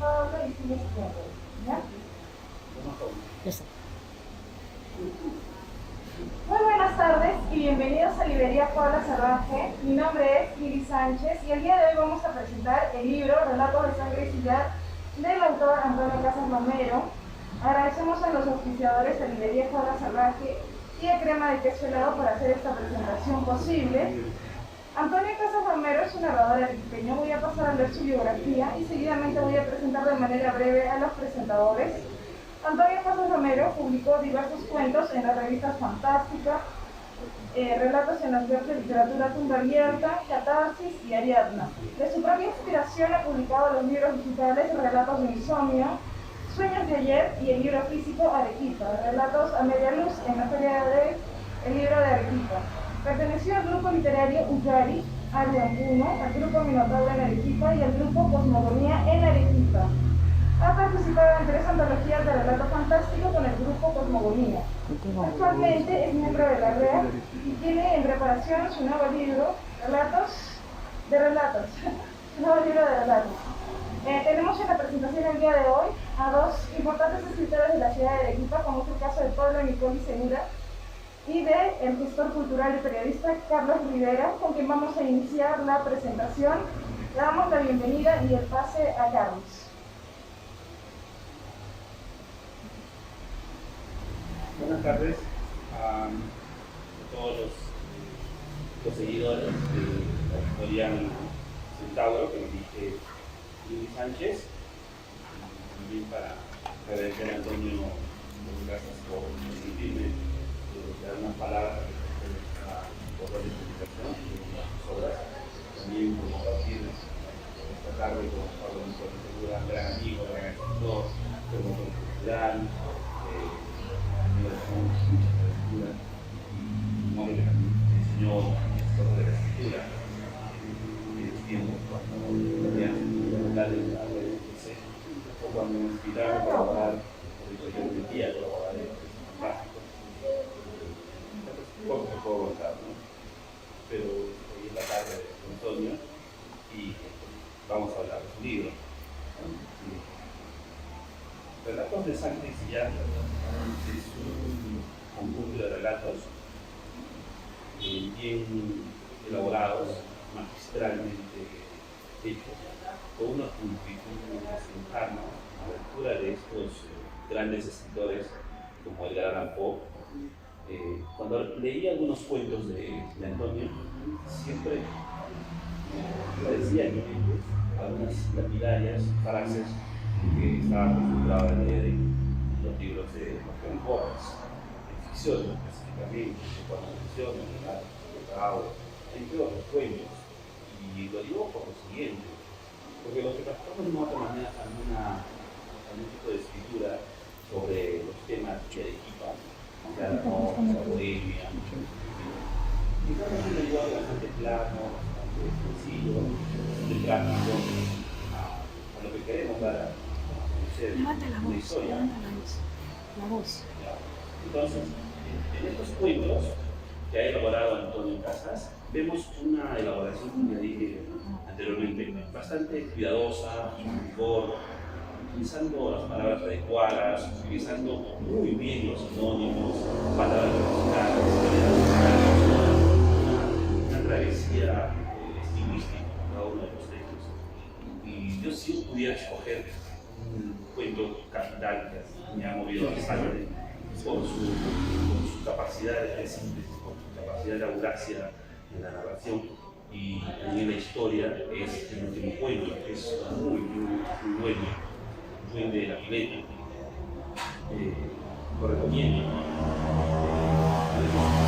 Pablo y sigues tiempo. ¿Ya? Eso. Muy buenas tardes y bienvenidos a Librería Paula Salvaje. Mi nombre es Lili Sánchez y el día de hoy vamos a presentar el libro Relatos de Sangre y Sillar del autor Antonio Casas Romero. Agradecemos a los auspiciadores de Librería Paula Salvaje y a Crema de Queso Helado por hacer esta presentación posible. Antonio Casas Romero es un narrador arequipeño. Voy a pasar a leer su biografía y seguidamente voy a presentar de manera breve a los presentadores. Antonio Casas Romero publicó diversos cuentos en las revistas Fantástica, Relatos en las webs de literatura Tumba Abierta, Catarsis y Ariadna. De su propia inspiración ha publicado los libros digitales Relatos de Insomnio, Sueños de Ayer y el libro físico Arequipa, Relatos a Media Luz en la Feria del Libro de Arequipa. Perteneció al grupo literario Ucari, al de Ampuno, al grupo Minotauro en Arequipa y al grupo Cosmogonía en Arequipa. Ha participado en 3 antologías de relato fantástico con el grupo Cosmogonía. Actualmente es miembro de la REA y tiene en preparación su nuevo libro, su nuevo libro de relatos. Tenemos en la presentación el día de hoy a 2 importantes escritores de la ciudad de Arequipa, como es el caso de Pablo Nicoli Segura y del gestor cultural y periodista Carlos Rivera, con quien vamos a iniciar la presentación. Le damos la bienvenida y el pase a Carlos. Buenas tardes a todos los seguidores de la editorial Centauro, que me dirige Lili Sánchez, y también para agradecer a Antonio gracias por permitirme dar unas palabras a poder de publicación de sus obras, también por compartir esta tarde con Pablo Nicoli Segura, gran amigo, gran escritor, promotor cultural, mucha lectura y un hombre que también me enseñó historia de la escritura en los tiempos cuando tenía dificultades a ver o cuando me inspiraron a colaborar por eso yo metía a colaborar en proyectos básicos. Poco que puedo contar, ¿no? Pero hoy es la tarde de Antonio y vamos a hablar de su libro. Relatos de Sangre y Sillar es un conjunto de relatos bien elaborados, magistralmente hechos, con una pulcritud desencarna a la altura de estos grandes escritores como Edgar Allan Poe. Cuando leí algunos cuentos de Antonio, siempre me parecían algunas lapidarias frases que estaba acostumbrado a leer en los libros de Martin Borges, en ficción específicamente, de ficción, de Bravo, entre otros cuentos. Y lo digo por lo siguiente, porque lo que tratamos no manera algún tipo de escritura sobre los temas de Arequipa, sea la noche, la bohemia, y cada un lenguaje bastante plano, bastante sencillo, de práctico, a lo que queremos dar una historia. La voz. Entonces, en estos cuentos que ha elaborado Antonio Casas, vemos una elaboración, como ya dije anteriormente, bastante cuidadosa, con rigor, utilizando las palabras adecuadas, utilizando muy bien los sinónimos, palabras relacionadas, una travesía estilística en cada uno de los textos. Y yo si pudiera escoger un cuento capital que me ha movido bastante por su capacidad de síntesis, por su capacidad de audacia en la narración y en la historia, es el último cuento, que es muy bueno, muy de la pileta. Lo recomiendo.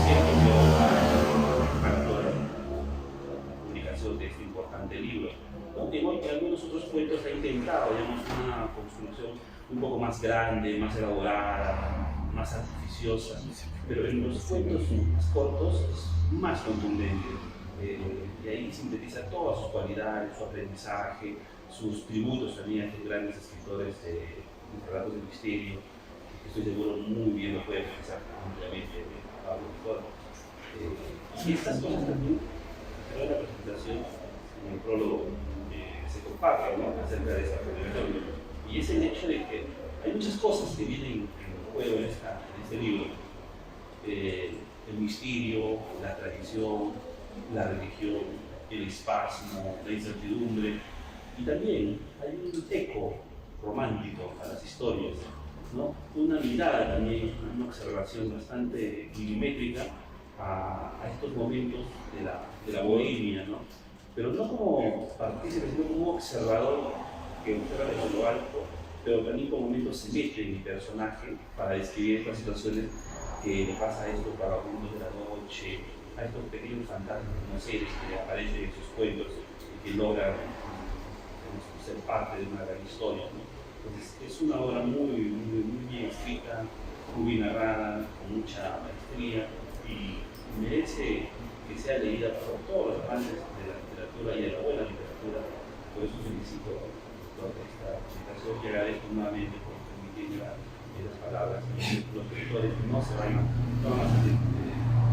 Siempre yo parto de la publicación de este importante libro. Aunque igual que algunos otros cuentos ha intentado, digamos, una construcción un poco más grande, más elaborada, más artificiosa, pero en los cuentos más cortos es más contundente. Y ahí sintetiza todas sus cualidades, su aprendizaje, sus tributos también a estos grandes escritores de relatos de misterio, que estoy seguro muy bien lo puede expresar ampliamente Pablo Nicoli. Y estas cosas también, en la presentación, en el prólogo, se comparte, ¿no?, acerca de esta publicación. Y es el hecho de que hay muchas cosas que vienen en juego en este libro. El misterio, la tradición, la religión, el espasmo, la incertidumbre. Y también hay un eco romántico a las historias, ¿no? Una mirada también, una observación bastante milimétrica a estos momentos de la bohemia, ¿no? Pero no como partícipe, sino como un observador que observa desde lo alto, pero también por momentos se mete en mi personaje para describir estas situaciones que le pasa a estos vagabundos de la noche, a estos pequeños fantasmas, no seres que aparecen en sus cuentos y que logran ser parte de una gran historia, ¿no? Entonces es una obra muy bien escrita, muy bien narrada, con mucha maestría y merece que sea leída por todos los amantes de la literatura y de la buena literatura. Por eso felicito por esta presentación y agradezco nuevamente por permitirme las palabras. Los lectores no van a salir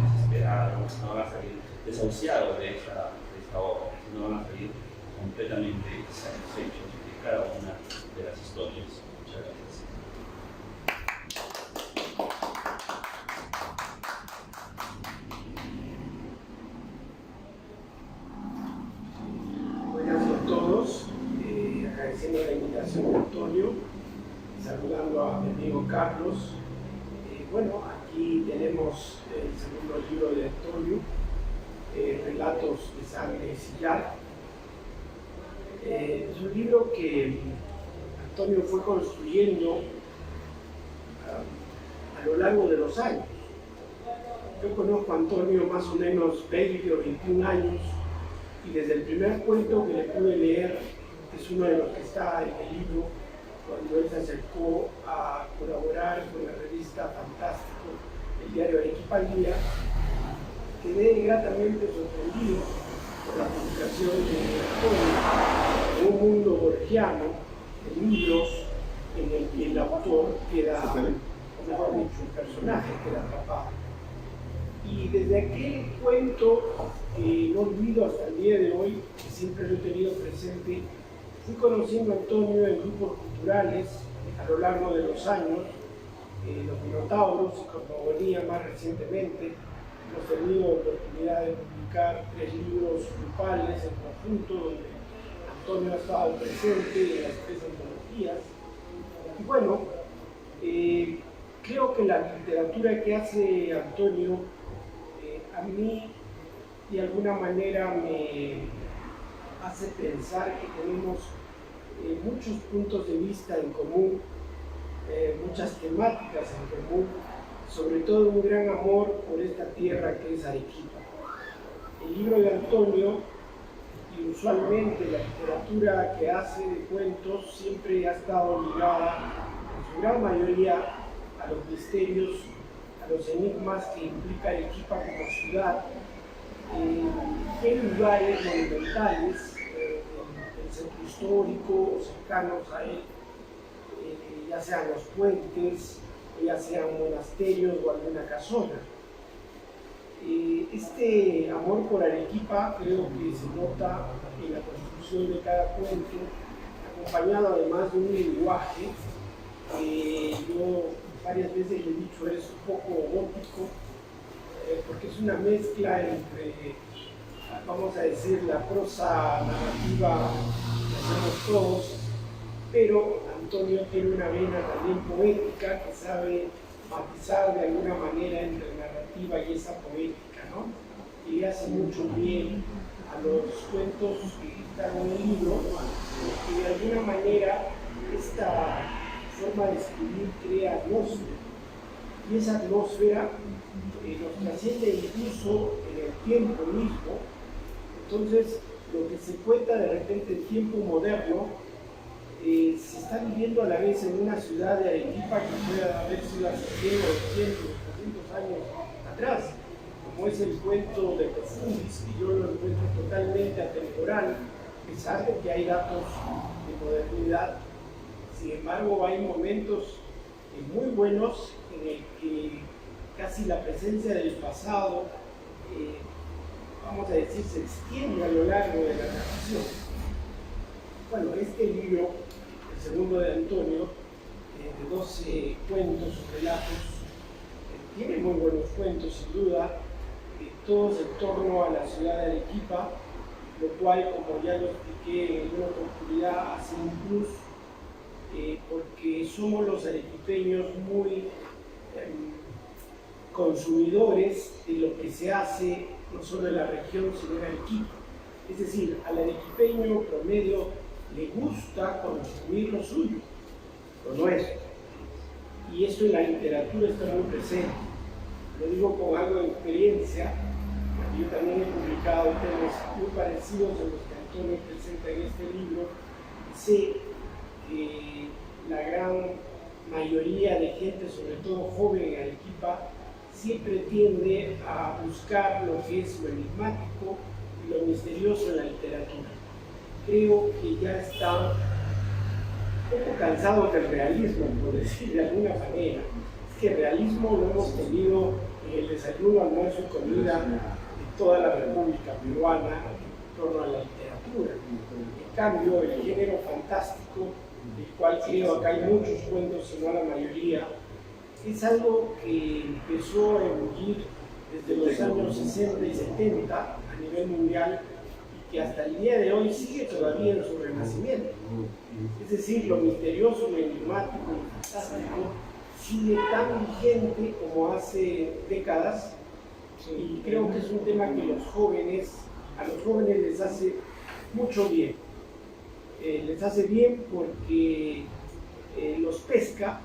desesperados, no van a salir desahuciados de esta obra, sino van a salir completamente satisfechos de cada una de las historias. Muchas gracias. Buenas a todos, agradeciendo la invitación de Antonio, saludando a mi amigo Carlos. Bueno, aquí tenemos el segundo libro de Antonio, Relatos de Sangre y Sillar. Es un libro que Antonio fue construyendo a lo largo de los años. Yo conozco a Antonio más o menos 20 o 21 años y desde el primer cuento que le pude leer, es uno de los que está en el libro, cuando él se acercó a colaborar con la revista Fantástico, el diario Arequipa al Día, quedé gratamente sorprendido por la publicación de Antonio en un mundo borgiano, de libros en el que el autor queda, o mejor dicho, el personaje queda atrapado. Y desde aquel cuento que no olvido hasta el día de hoy, que siempre lo he tenido presente, fui conociendo a Antonio en grupos culturales a lo largo de los años, los Minotauros y Cosmogonía más recientemente. Hemos tenido la oportunidad de publicar 3 libros grupales en conjunto, donde Antonio ha estado presente en las 3 antologías. Y bueno, creo que la literatura que hace Antonio a mí de alguna manera me hace pensar que tenemos muchos puntos de vista en común, muchas temáticas en común, sobre todo un gran amor por esta tierra que es Arequipa. El libro de Antonio, y usualmente la literatura que hace de cuentos, siempre ha estado ligada, en su gran mayoría, a los misterios, a los enigmas que implica Arequipa como ciudad, en lugares monumentales, el centro histórico o cercanos a él, ya sean los puentes, ya sean monasterios o alguna casona. Este amor por Arequipa creo que se nota en la construcción de cada cuento, acompañado además de un lenguaje. Yo varias veces le he dicho es un poco gótico, porque es una mezcla entre, vamos a decir, la prosa narrativa que hacemos todos, pero Antonio tiene una vena también poética que sabe matizar de alguna manera entre narrativa y esa poética, ¿no? Y le hace mucho bien a los cuentos que están en el libro, y de alguna manera esta forma de escribir crea atmósfera, y esa atmósfera nos trasciende incluso en el tiempo mismo. Entonces, lo que se cuenta de repente en tiempo moderno se está viviendo a la vez en una ciudad de Arequipa que puede haber sido hace 100, 200, 300 años atrás, como es el cuento de Profundis, que yo lo encuentro totalmente atemporal, a pesar de que hay datos de modernidad. Sin embargo, hay momentos muy buenos en el que casi la presencia del pasado, vamos a decir, se extiende a lo largo de la narración. Bueno, este libro, el segundo de Antonio, de 12 cuentos o relatos. Tiene muy buenos cuentos, sin duda, todos en torno a la ciudad de Arequipa, lo cual, como ya lo expliqué en una oportunidad, hace un plus, porque somos los arequipeños muy consumidores de lo que se hace no solo en la región, sino en Arequipa. Es decir, al arequipeño promedio le gusta consumir lo suyo, lo nuestro. Y esto en la literatura está muy presente. Lo digo con algo de experiencia, porque yo también he publicado temas muy parecidos a los que Antonio presenta en este libro. Sé que la gran mayoría de gente, sobre todo joven en Arequipa, siempre tiende a buscar lo que es lo enigmático y lo misterioso en la literatura. Creo que ya está un poco cansado del realismo, por decir de alguna manera. Es que el realismo lo hemos tenido en el desayuno, almuerzo y comida de toda la República Peruana en torno a la literatura. En cambio, el género fantástico, del cual creo acá hay muchos cuentos, si no la mayoría, es algo que empezó a ebullir desde los años 60 y 70 a nivel mundial y que hasta el día de hoy sigue todavía en su renacimiento. Es decir, lo misterioso, lo enigmático, lo fantástico sigue tan vigente como hace décadas, y creo que es un tema que a los jóvenes les hace mucho bien. Les hace bien porque los pesca,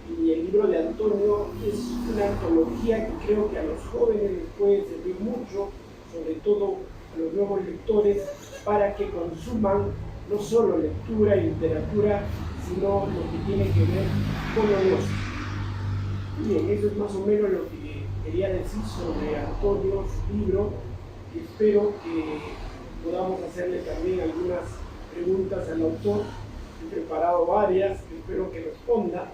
y el libro de Antonio es una antología que creo que a los jóvenes les puede servir mucho, sobre todo a los nuevos lectores, para que consuman no solo lectura y literatura, sino lo que tiene que ver con lo nuestro. Bien, eso es más o menos lo que quería decir sobre Antonio, su libro, y espero que podamos hacerle también algunas preguntas al autor. He preparado varias, espero que responda,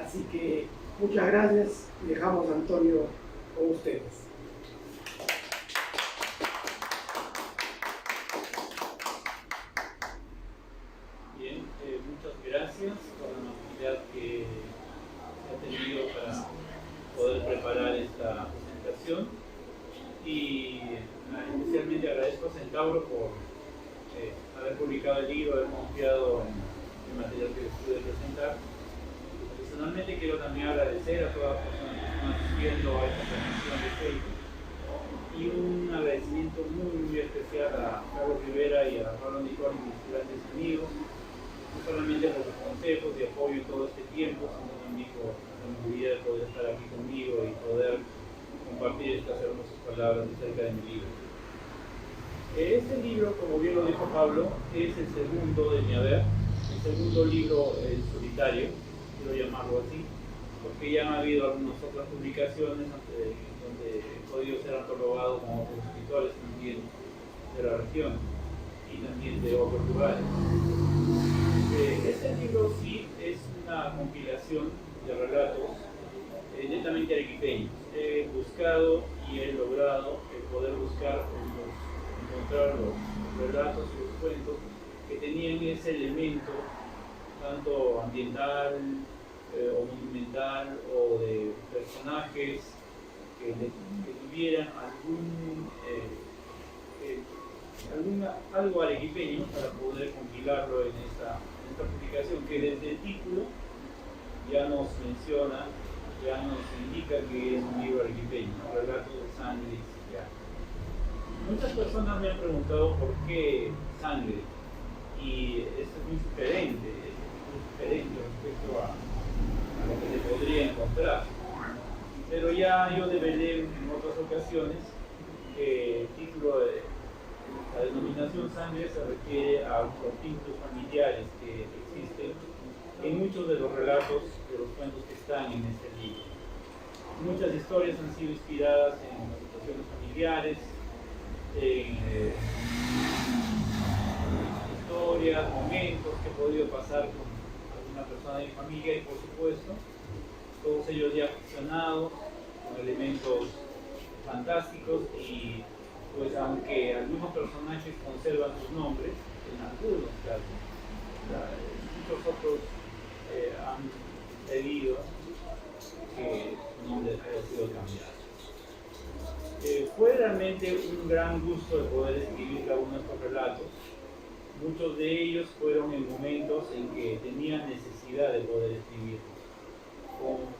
así que muchas gracias y dejamos a Antonio con ustedes. Bien, muchas gracias por la amabilidad que se ha tenido para poder preparar esta presentación, y especialmente agradezco a Centauro por haber publicado el libro, haber confiado en el material que les pude presentar. Personalmente quiero también agradecer a todas las personas que están asistiendo a esta transmisión de Facebook, y un agradecimiento muy especial a Carlos Rivera y a Pablo Nicol, mis grandes amigos, no solamente por sus consejos y apoyo en todo este tiempo, sino también por la amabilidad de poder estar aquí conmigo y poder compartir estas hermosas palabras acerca de mi libro. Este libro, como bien lo dijo Pablo, es el segundo de mi haber, el segundo libro solitario, quiero llamarlo así, porque ya han habido algunas otras publicaciones donde he podido ser antologado con otros escritores también de la región y también de otros lugares. Este libro sí es una compilación de relatos netamente arequipeños. He buscado y he logrado poder encontrar los relatos y los cuentos que tenían ese elemento tanto ambiental o monumental o de personajes que tuvieran algo arequipeño para poder compilarlo en esta publicación, que desde el título ya nos menciona, ya nos indica que es un libro arequipeño, Relatos de Sangre y Sillar. Muchas personas me han preguntado por qué sangre, y esto es muy diferente respecto a lo que se podría encontrar. Pero ya yo develé en otras ocasiones que el título de la denominación sangre se refiere a los vínculos familiares que existen en muchos de los relatos de los cuentos que están en este libro. Muchas historias han sido inspiradas en situaciones familiares, en historias, momentos que he podido pasar con alguna persona de mi familia, y por supuesto todos ellos ya ficcionados con elementos fantásticos, y pues aunque algunos personajes conservan sus nombres, en algunos casos muchos otros han pedido que su nombre haya sido cambiado. Fue realmente un gran gusto de poder escribir cada uno de estos relatos. Muchos de ellos fueron en momentos en que tenía necesidad de poder escribir.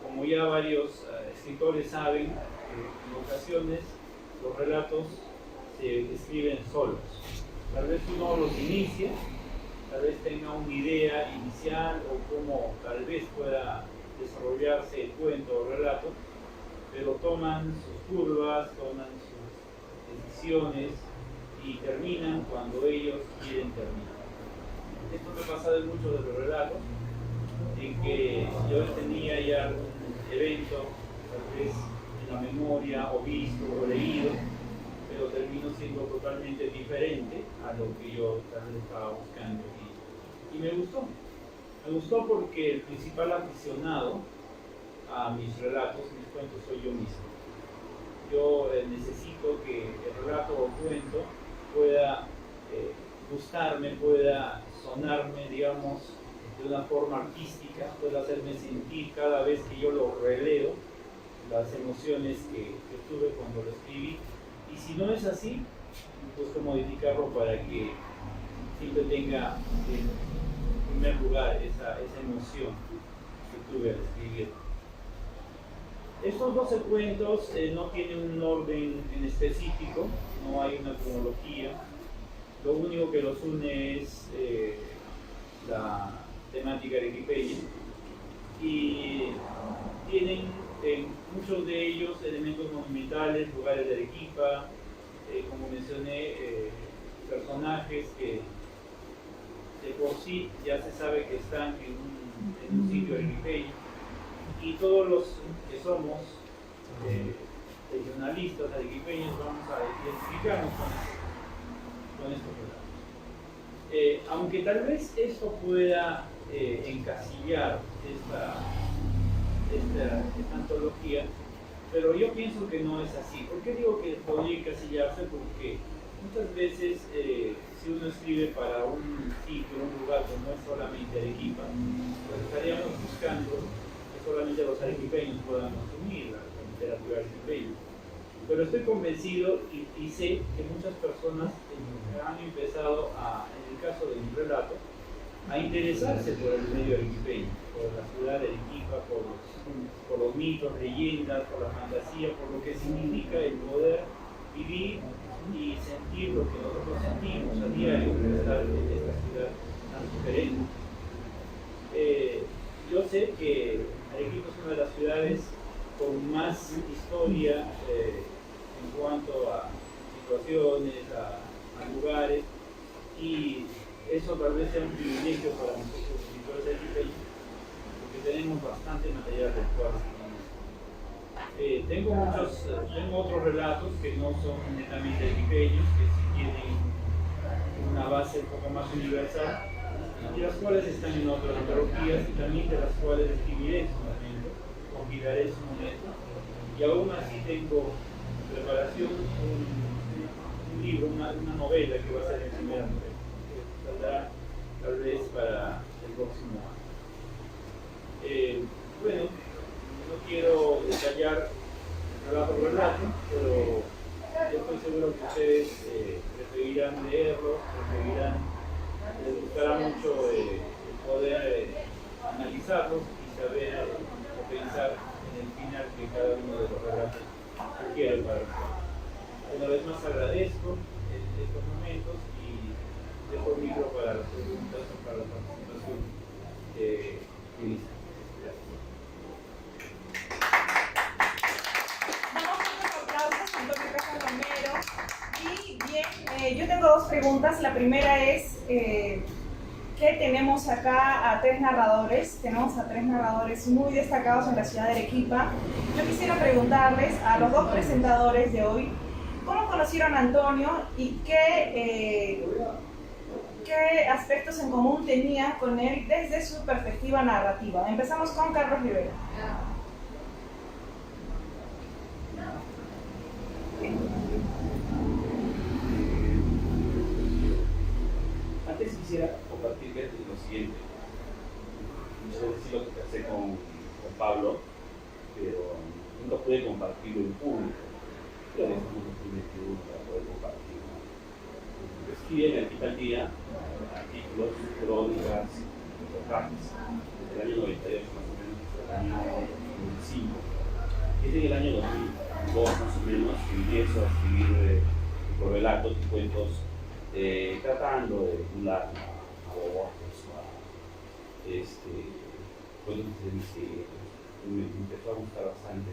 Como ya varios escritores saben, en ocasiones los relatos se escriben solos. Tal vez uno los inicia, tal vez tenga una idea inicial o cómo tal vez pueda desarrollarse el cuento o relato, pero toman sus curvas, toman sus decisiones y terminan cuando ellos quieren terminar. Esto me ha pasado en muchos de los relatos, en que yo tenía ya algún evento, tal vez en la memoria, o visto, o leído, pero terminó siendo totalmente diferente a lo que yo tal vez estaba buscando. Y me gustó. Me gustó porque el principal aficionado a mis relatos, mis cuentos, soy yo mismo. Yo necesito que el relato o cuento pueda gustarme, pueda sonarme, digamos, de una forma artística, pueda hacerme sentir cada vez que yo lo releo las emociones que tuve cuando lo escribí. Y si no es así, busco modificarlo para que siempre tenga en primer lugar esa emoción que tuve al escribir. Estos 12 cuentos no tienen un orden en específico, no hay una cronología. Lo único que los une es la temática arequipeña, y tienen muchos de ellos elementos monumentales, lugares de Arequipa, como mencioné, personajes que de por sí ya se sabe que están en un sitio arequipeño, y todos los que somos regionalistas arequipeños vamos a identificarnos con estos relatos. Aunque tal vez esto pueda encasillar esta antología, pero yo pienso que no es así. ¿Por qué digo que podría encasillarse? Porque muchas veces si uno escribe para un sitio, un lugar que no es solamente Arequipa, pues estaríamos buscando que solamente los arequipeños puedan consumir la literatura arequipeña. Pero estoy convencido y sé que muchas personas han empezado, en el caso de mi relato, a interesarse por el medio arequipeño, por la ciudad de Arequipa, por los mitos, leyendas, por la fantasía, por lo que significa el poder vivir y sentir lo que nosotros sentimos a diario por estar en esta ciudad tan diferente. Yo sé que Arequipa es una de las ciudades con más historia en cuanto a situaciones, a lugares, y eso tal vez sea un privilegio para nosotros escritores arequipeños, porque tenemos bastante material del cual tengo otros relatos que no son netamente arequipeños, que sí tienen una base un poco más universal, y las cuales están en otras antologías, y también de las cuales escribiré en su momento, convidaré en su momento, y aún así tengo en preparación un libro, una novela que va a ser mi primera novela, que saldrá tal vez para el próximo año. Bueno, no quiero detallar relato por relato, pero yo estoy seguro que ustedes preferirán leerlo, les gustará mucho el poder analizarlos y saber o pensar en el final que cada uno de los relatos quiere para ustedes. Una vez más agradezco estos momentos y dejo el libro para las preguntas o para la participación de Lisa. Y bien, yo tengo dos preguntas. La primera es que tenemos acá a tres narradores. Tenemos a tres narradores muy destacados en la ciudad de Arequipa. Yo quisiera preguntarles a los dos presentadores de hoy, ¿cómo conocieron a Antonio y qué aspectos en común tenían con él desde su perspectiva narrativa? Empezamos con Carlos Rivera. Antes quisiera compartirles lo siguiente. decir lo que casé con Pablo, pero nunca pude compartirlo en público. Pero en este momento estoy metido para poder compartirlo. Escribí en el Hospital Día artículos, crónicas, reportajes, desde el año 98 más o menos hasta el año 2005. Y es en el año 2002 más o menos que empiezo a escribir relatos y cuentos tratando de vincular a abortos, cuentos de misterio. Me empezó a gustar bastante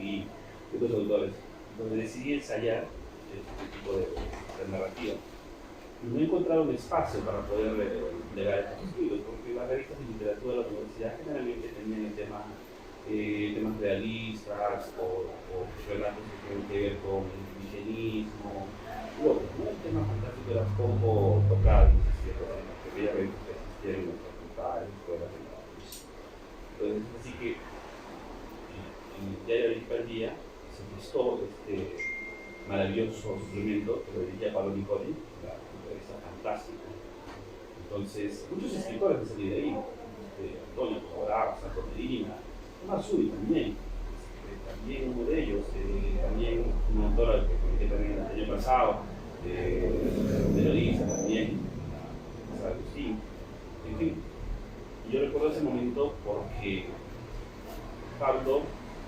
y otros autores, donde decidí ensayar este tipo de narrativa. No he encontrado un espacio para poder legar estos libros, porque las revistas de literatura de la universidad generalmente tenían temas realistas o relatos que tienen que ver con el indigenismo u otros, ¿no? El tema fantástico era poco tocado, no sé si es verdad, porque aquellas revistas que existieron en nuestras facultades, escuelas de la universidad. Entonces, así que en el diario Hospital Día se gestó este maravilloso suplemento que lo dirigía Pablo Nicoli, la revista fantástica. Entonces, muchos escritores han salido de ahí, Antonio Cobrao, Santo Medina, Tomás Sui también, también uno de ellos, también un autor al que comenté también el año pasado, de Lorisa también, San Agustín, en fin. Y yo recuerdo ese momento porque Pablo,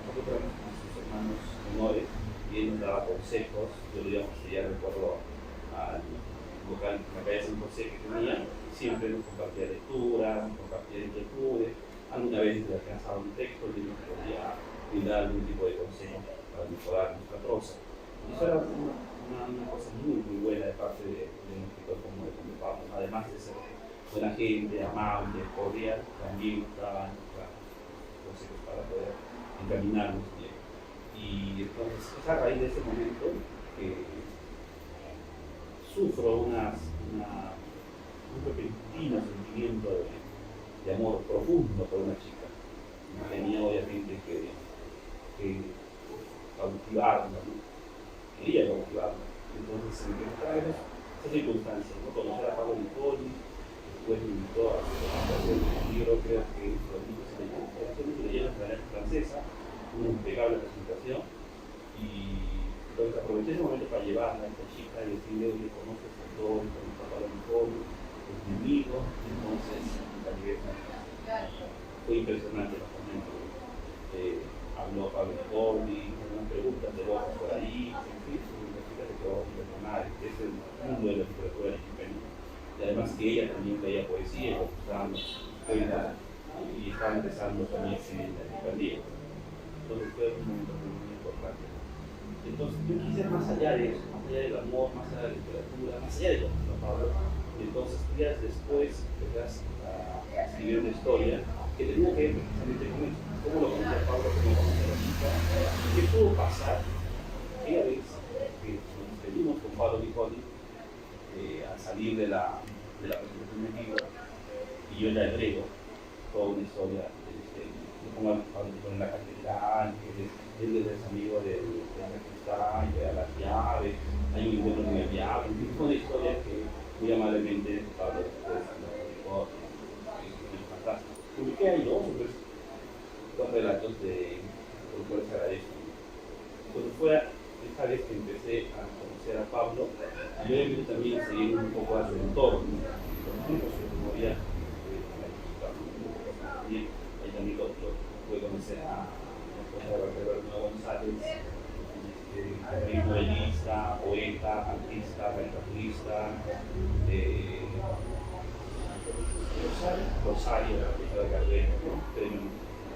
nosotros éramos con sus hermanos menores, y él nos daba consejos. Yo lo íbamos a recuerdo al local, la calle San José que tenía, siempre nos compartía lecturas, nos compartía inquietudes. Alguna vez le alcanzaba un texto y nos podía brindar algún tipo de consejo para mejorar nuestra prosa. Y eso era una cosa muy buena de parte de un escritor como Pablo. Además de ser buena gente, amable, cordial, también nos daba consejos para poder encaminarnos bien. Y entonces es a raíz de ese momento que sufro un repentino sentimiento de amor profundo por una chica. Tenía obviamente que cautivarla, ¿no? Quería cautivarla. Entonces empezó esa circunstancia, ¿no? Conocer a Pablo Nicoli, después me invitó a hacer un libro, creo que los libros se leyeron en la lengua francesa, una impecable presentación, y entonces aproveché ese momento para llevarla a esta chica y decirle, oye, conoces a todos, conoces a Pablo Nicoli, es mi amigo. Entonces fue impresionante los momentos. Habló Pablo Nicoli, unas preguntas de voz por ahí, en fin, una chica que quedó impresionada. Es el mundo de la literatura mexicana. Y además que ella también leía poesía y escuchaba cuentas y estaba empezando también a escribir en la Fiscalía. Entonces fue un momento muy importante. Entonces yo quise ir más allá de eso, más allá del amor, más allá de la literatura, más allá de lo que Pablo. Y entonces días después empezás a escribir una historia que tenía que ver precisamente con eso. Cómo lo conocía Pablo, cómo conocía a la chica, qué pudo pasar aquella vez que nos despedimos con Pablo Nicoli al salir de la presentación del libro, y yo le agrego toda una historia. Yo pongo a Pablo Nicoli en la catedral, que él es amigo de la cristal, que da las llaves, hay un encuentro con el diablo, una historia que muy amablemente Pablo después nos explicó, es fantástico. Publiqué ahí dos relatos por cuales se agradezco. Entonces fue esta vez que empecé a conocer a Pablo, yo empecé también a seguir un poco a su entorno, por ejemplo, su memoria también, ahí también lo pude conocer a Roberto González, novelista, poeta, artista, caricaturista, Rosario, la película de Gardel, premio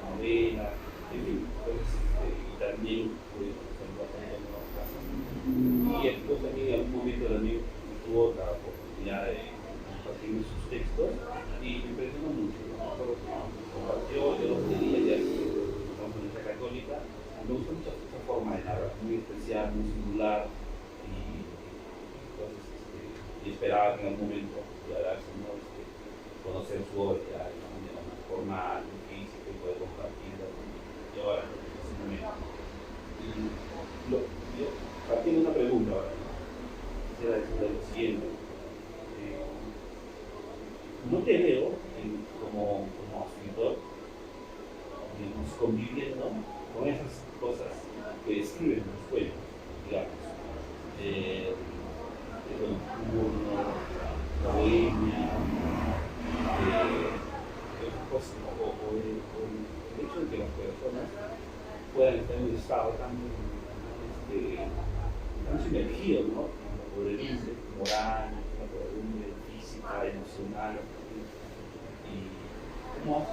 novela, en fin, entonces, y también pude conocerlo bastante en nuevas casas. Y después también en algún momento también tuvo la oportunidad de compartirme sus textos y me impresionó mucho, ¿no? Todo lo que compartió, yo lo tenía ya que estamos en la Católica, me gustó mucho esa forma de narrar, muy especial, muy singular, y entonces y esperaba que en algún momento pudiera darse, ¿no? Conocer su obra ya de una manera más formal, física y poder compartirla. Y ahora, en ese momento. Yo partiendo de una pregunta ahora, quisiera decirle lo siguiente. No te veo como escritor, digamos, conviviendo con esas cosas que describen los cuentos, digamos. El nocturno, la bohemia, el hecho de que las personas puedan estar en un estado tan sumergido, ¿no? En la podredumbre moral, en la podredumbre física, emocional. Y cómo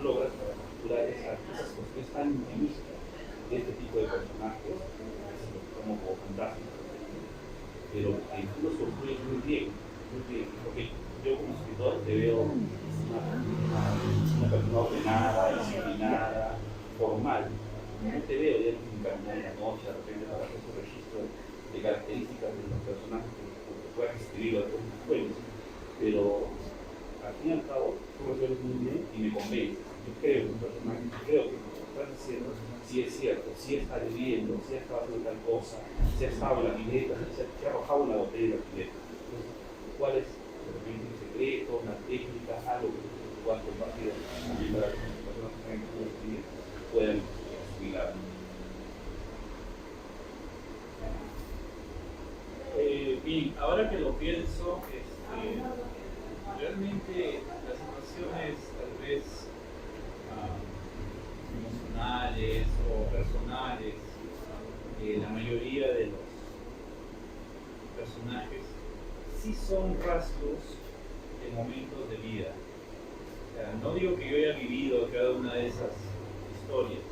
logras capturar esas cuestiones tan intimistas de este tipo de personajes, como fantásticos, pero que tú los construyes muy bien, porque yo como escritor te veo una persona ordenada, disciplinada, formal. No te veo ya en caminar en la noche, de repente para hacer tu registro de características de los personajes que puedas escribir o tus cuentos, pero al fin y al cabo tú resuelves muy bien y me convences. Yo creo en un personaje, creo que lo que estás diciendo sí es cierto, sí está viviendo, sí ha estado haciendo tal cosa, sí ha estado en la pileta, sí ha arrojado una botella en la pileta. Entonces, ¿cuál es de repente un secreto, una técnica, algo que tú puedas compartir también para que las personas que saben cómo escribir puedan explicar? Bien, ahora que lo pienso, realmente las situaciones tal vez emocionales o personales de la mayoría de los personajes sí son rasgos de momentos de vida. O sea, no digo que yo haya vivido cada una de esas historias,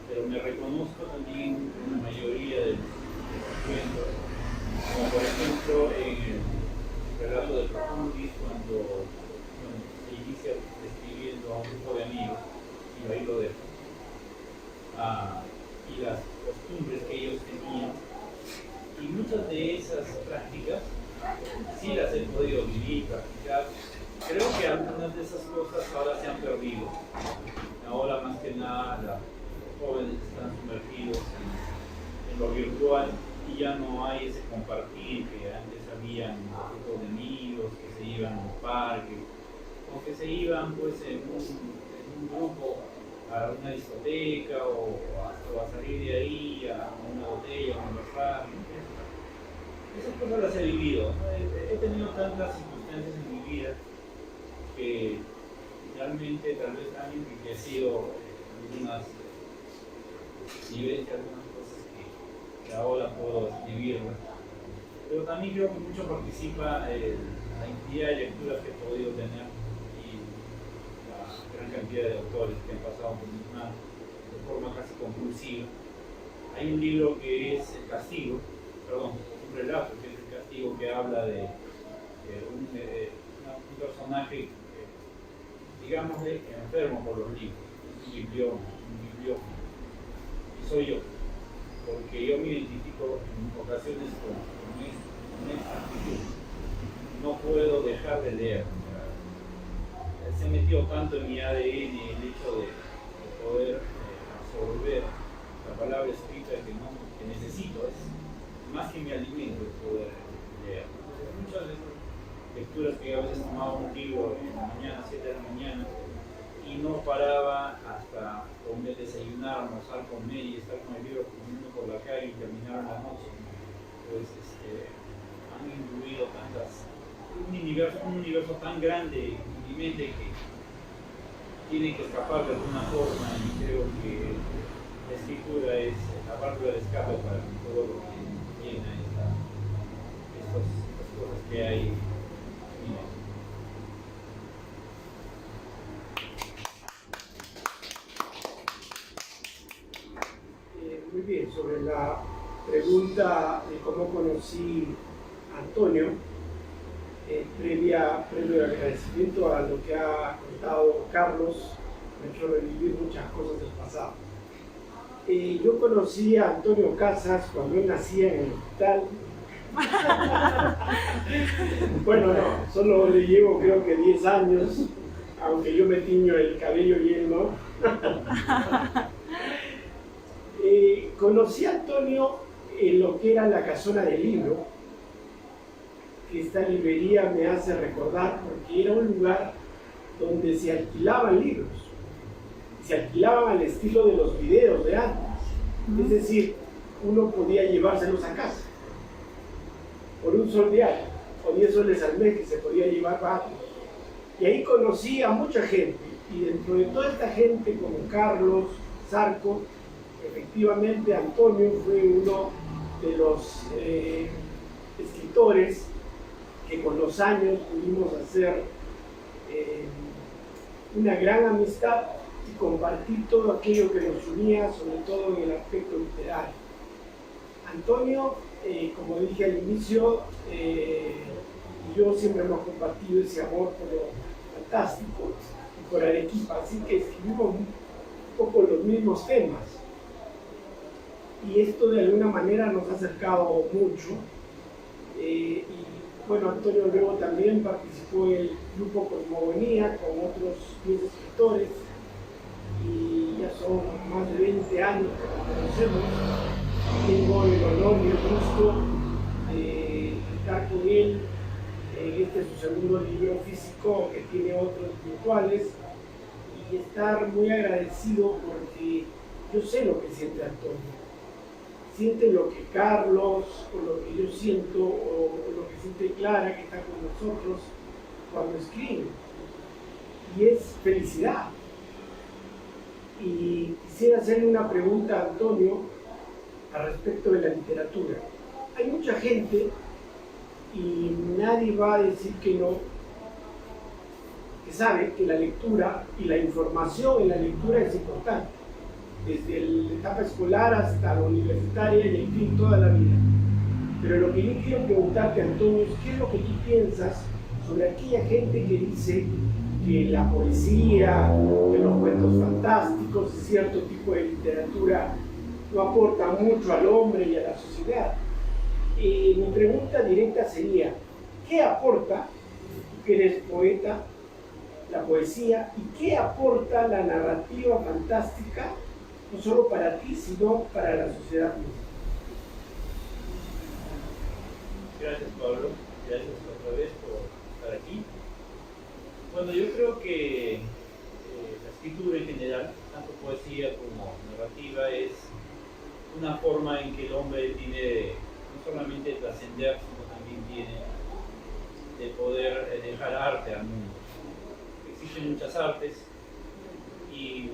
pero me reconozco también en la mayoría de los cuentos, como por ejemplo en el relato de Profundis, cuando se inicia describiendo a un grupo de amigos y ahí lo dejo, y las costumbres que ellos tenían, y muchas de esas prácticas sí las he podido vivir, practicar. Creo que algunas de esas cosas ahora se han perdido. Ahora más que nada los jóvenes están sumergidos en lo virtual y ya no hay ese compartir que antes habían grupos de amigos que se iban a un parque o que se iban pues en un grupo a una discoteca o a salir de ahí a una botella, a conversar. Esas cosas las he vivido, ¿no? He tenido tantas circunstancias en mi vida que realmente tal vez han enriquecido algunas vivencias, algunas cosas que ahora puedo escribirlas. Pero también creo que mucho participa la cantidad de lecturas que he podido tener y la gran cantidad de autores que han pasado por mis manos de forma casi compulsiva. Hay un libro que es El Castigo, un relato que es El Castigo, que habla de un personaje, digámosle, enfermo por los libros, un bibliófilo, y soy yo, porque yo me identifico en ocasiones con esta actitud. No puedo dejar de leer. Se metió tanto en mi ADN el hecho de poder absorber la palabra escrita que necesito, es más que mi alimento el poder leer. Entonces, muchas de esas lecturas que a veces tomaba un libro en la mañana, 7 de la mañana, y no paraba hasta comer, desayunar, almorzar, comer y estar con el libro comiendo por la calle y terminar la noche, pues han incluido un universo tan grande en mi mente que tiene que escapar de alguna forma, y creo que la escritura es la válvula de escape para todo lo que llena estas cosas que hay. Muy bien, sobre la pregunta de cómo conocí a Antonio, previo agradecimiento a lo que ha contado Carlos, me ha hecho revivir muchas cosas del pasado. Yo conocí a Antonio Casas cuando él nacía en el hospital. Bueno, no, solo le llevo creo que 10 años, aunque yo me tiño el cabello y él no. Conocí a Antonio en lo que era la casona del libro, esta librería me hace recordar porque era un lugar donde se alquilaban libros. Se alquilaban al estilo de los videos de antes. Es decir, uno podía llevárselos a casa por un sol diario o 10 soles al mes que se podía llevar varios. Y ahí conocí a mucha gente, y dentro de toda esta gente como Carlos, Zarco, efectivamente Antonio fue uno de los escritores que con los años pudimos hacer una gran amistad y compartir todo aquello que nos unía, sobre todo en el aspecto literario. Antonio, como dije al inicio, yo siempre hemos compartido ese amor por lo fantástico y por Arequipa, así que escribimos un poco los mismos temas. Y esto de alguna manera nos ha acercado mucho. Y bueno, Antonio luego también participó en el grupo Cosmogonía con otros 10 escritores, y ya son más de 20 años que nos conocemos. Tengo el honor y el gusto de estar con él en este su segundo libro físico, que tiene otros virtuales, y estar muy agradecido porque yo sé lo que siente Antonio. Siente lo que Carlos, o lo que yo siento, o lo que siente Clara, que está con nosotros, cuando escribe. Y es felicidad. Y quisiera hacerle una pregunta a Antonio al respecto de la literatura. Hay mucha gente, y nadie va a decir que no, que sabe que la lectura y la información en la lectura es importante, desde la etapa escolar hasta la universitaria y en fin, toda la vida. Pero lo que yo quiero preguntarte, Antonio, es qué es lo que tú piensas sobre aquella gente que dice que la poesía, que los cuentos fantásticos, cierto tipo de literatura no aporta mucho al hombre y a la sociedad. Mi pregunta directa sería, ¿qué aporta, tú que eres poeta, la poesía, y qué aporta la narrativa fantástica, no solo para ti, sino para la sociedad misma? Gracias, Pablo. Gracias otra vez por estar aquí. Bueno, yo creo que la escritura en general, tanto poesía como narrativa, es una forma en que el hombre tiene no solamente trascender, sino también tiene de poder dejar arte al mundo. Existen muchas artes y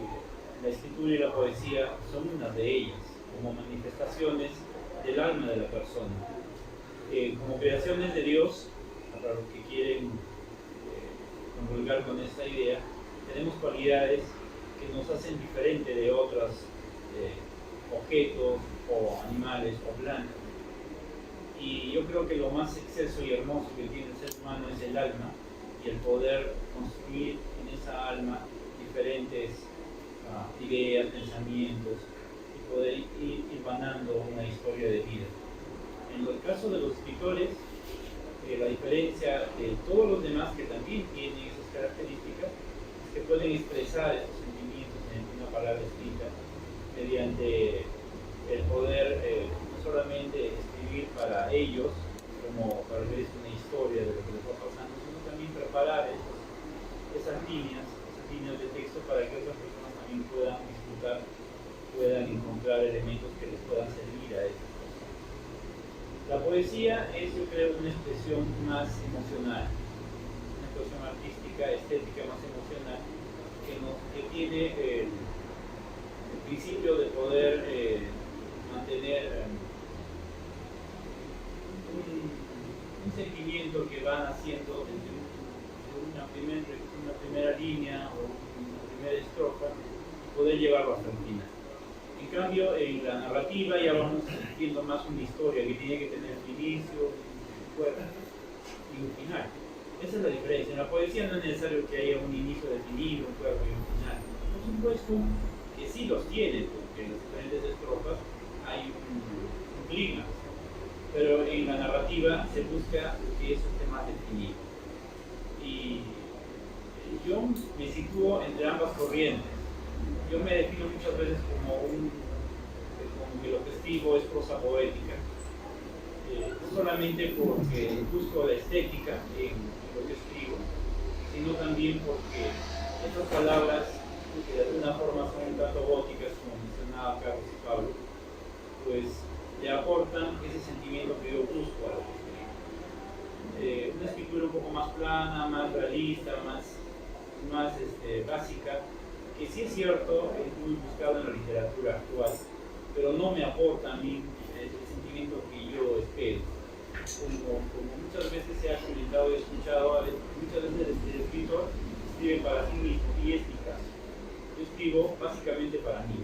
la escritura y la poesía son una de ellas, como manifestaciones del alma de la persona. Como creaciones de Dios, para los que quieren comulgar con esta idea, tenemos cualidades que nos hacen diferente de otros objetos o animales o plantas. Y yo creo que lo más exceso y hermoso que tiene el ser humano es el alma, y el poder construir en esa alma diferentes ideas, pensamientos, y poder ir hilvanando una historia de vida. En el caso de los escritores, la diferencia de todos los demás que también tienen esas características es que pueden expresar esos sentimientos en una palabra escrita mediante el poder no solamente escribir para ellos, como para ver una historia de lo que les va pasando, sino también preparar esas líneas de texto para que otras personas también puedan disfrutar, puedan encontrar elementos que les puedan servir a ellos. La poesía es, yo creo, una expresión más emocional, una expresión artística, estética más emocional, que tiene el principio de poder mantener un sentimiento que va naciendo desde una primera línea o una primera estrofa, y poder llevarlo hasta el final. En cambio, en la narrativa ya vamos viendo más una historia que tiene que tener un inicio, un cuerpo y un final. Esa es la diferencia. En la poesía no es necesario que haya un inicio definido, un cuerpo y un final. Por supuesto que sí los tiene, porque en las diferentes estrofas hay un clima. Pero en la narrativa se busca que eso esté más definido. Y yo me sitúo entre ambas corrientes. Yo me defino muchas veces como que lo que escribo es prosa poética. no solamente porque busco la estética en lo que escribo, sino también porque estas palabras, que de alguna forma son un tanto góticas, como mencionaba Carlos y Pablo, pues le aportan ese sentimiento que yo busco a la escritura. Una escritura un poco más plana, más realista, más básica, que sí es cierto, es muy buscado en la literatura actual, pero no me aporta a mí el sentimiento que yo espero. Como muchas veces se ha comentado y escuchado, muchas veces el escritor escribe para sí mismo, y es mi caso. Yo escribo básicamente para mí.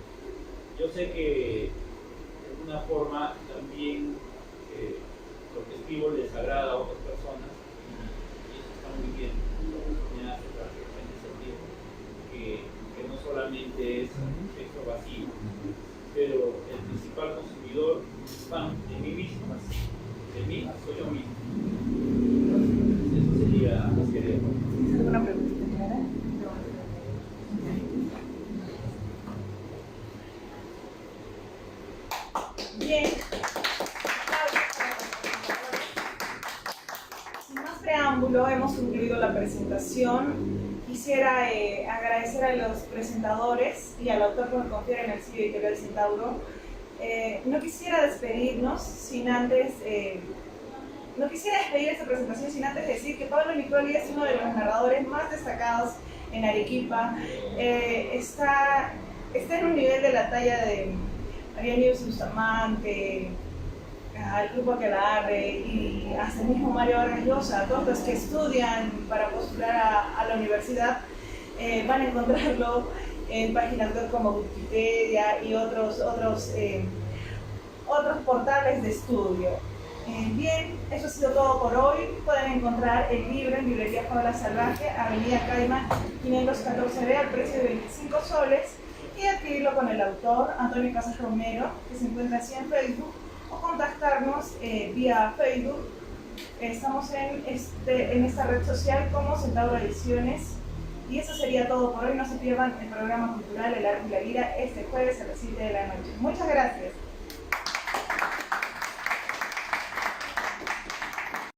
Yo sé que de alguna forma también lo que escribo les agrada a otras personas, y eso está muy bien. Me hace perfectamente sentido que no solamente es un texto vacío, pero el principal consumidor está en mí mismo, de mí soy yo mismo. Entonces, eso sería más que de ¿Tienes alguna preguntita, Clara? Bien. Sin más preámbulo, hemos concluido la presentación. Quisiera agradecer a los presentadores y al autor por confiar en el sello editorial Centauro. No quisiera despedirnos sin antes... No quisiera despedir esta presentación sin antes decir que Pablo Nicoli es uno de los narradores más destacados en Arequipa. Está en un nivel de la talla de María Nieves Bustamante, el grupo Aquelarre y hasta el mismo Mario Vargas Llosa. Todos los que estudian para postular a la universidad van a encontrarlo en páginas web como Wikipedia y otros portales de estudio. Bien, eso ha sido todo por hoy. Pueden encontrar el libro en Librería Faula Salvaje, Avenida Caima 514B, al precio de 25 soles, y adquirirlo con el autor Antonio Casas Romero, que se encuentra así en Facebook, o contactarnos vía Facebook. Estamos en esta red social como Centauro Ediciones. Y eso sería todo por hoy. No se pierdan el programa cultural El Arte y la Vida este jueves a las 7 de la noche. Muchas gracias.